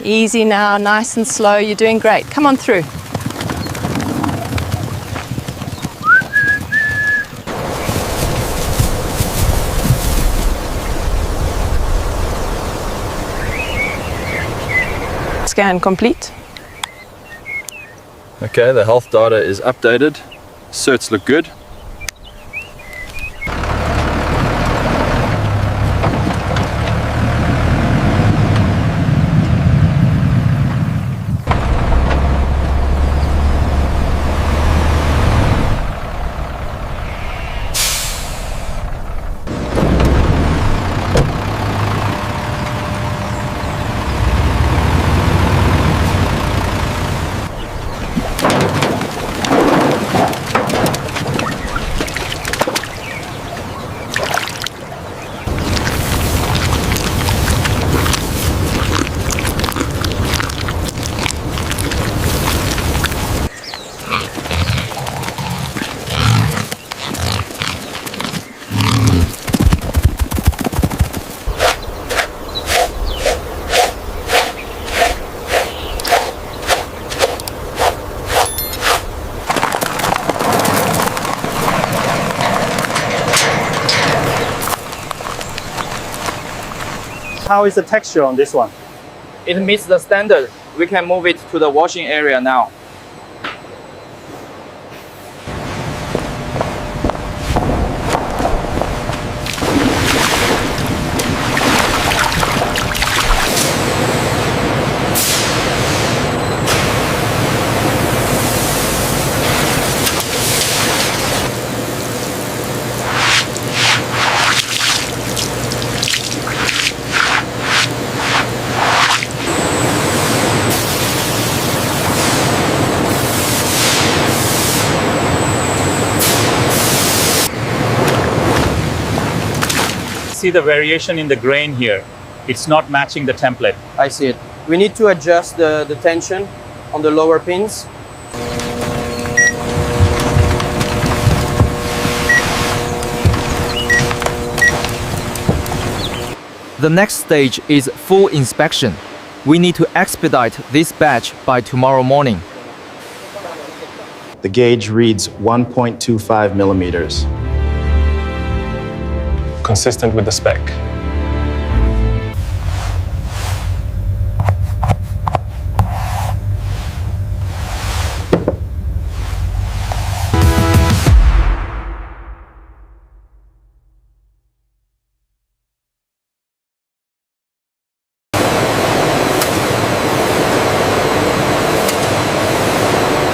Easy now, nice and slow. You're doing great. Come on through. Scan complete. Okay, the health data is updated. Certs look good. How is the texture on this one? It meets the standard. We can move it to the washing area now. See the variation in the grain here. It's not matching the template. I see it. We need to adjust the tension on the lower pins. The next stage is full inspection. We need to expedite this batch by tomorrow morning. The gauge reads 1.25 millimeters. Consistent with the spec.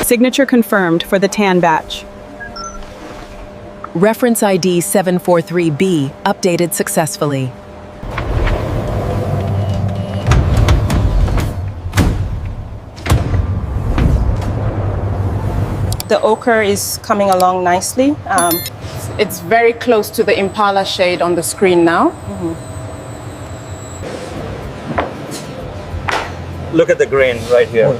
Signature confirmed for the tan batch. Reference ID 743B updated successfully. The ochre is coming along nicely. It's very close to the Impala shade on the screen now. Look at the grain right here.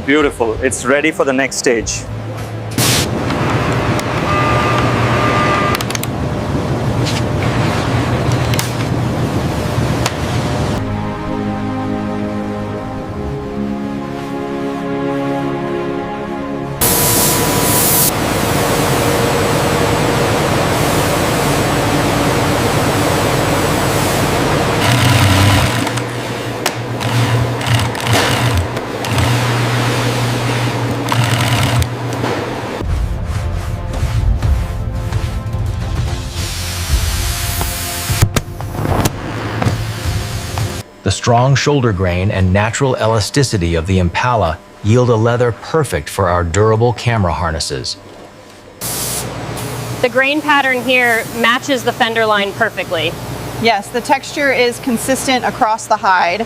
Beautiful. It's ready for the next stage. The strong shoulder grain and natural elasticity of the Impala yield a leather perfect for our durable camera harnesses. The grain pattern here matches the fender line perfectly. Yes, the texture is consistent across the hide.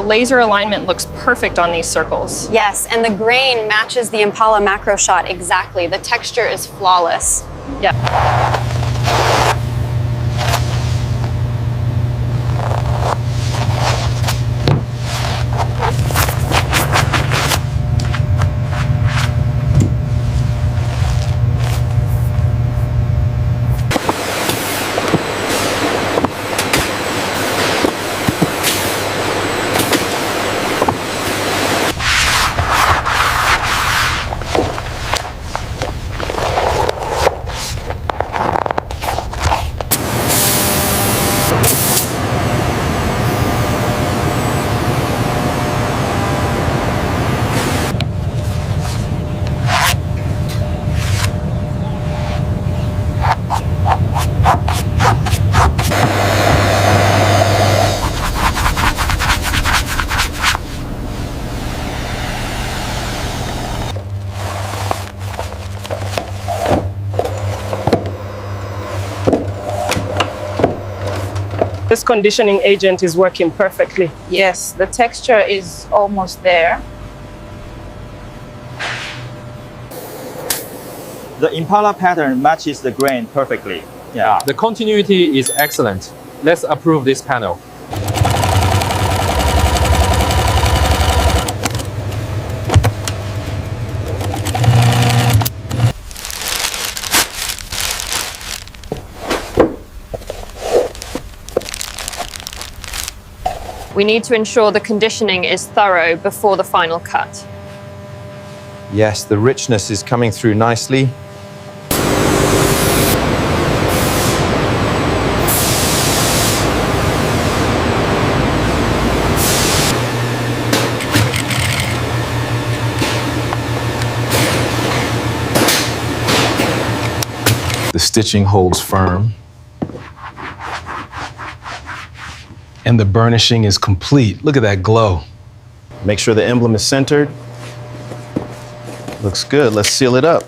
laser alignment looks perfect on these circles. Yes, and the grain matches the Impala macro shot exactly. The texture is flawless. Yeah. This conditioning agent is working perfectly. Yes, the texture is almost there. The Impala pattern matches the grain perfectly. Yeah. The continuity is excellent. Let's approve this panel. We need to ensure the conditioning is thorough before the final cut. Yes, the richness is coming through nicely. The stitching holds firm. And the burnishing is complete. Look at that glow. Make sure the emblem is centered. Looks good. Let's seal it up.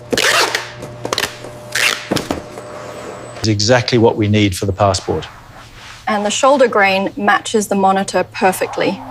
It's exactly what we need for the passport. And the shoulder grain matches the monitor perfectly.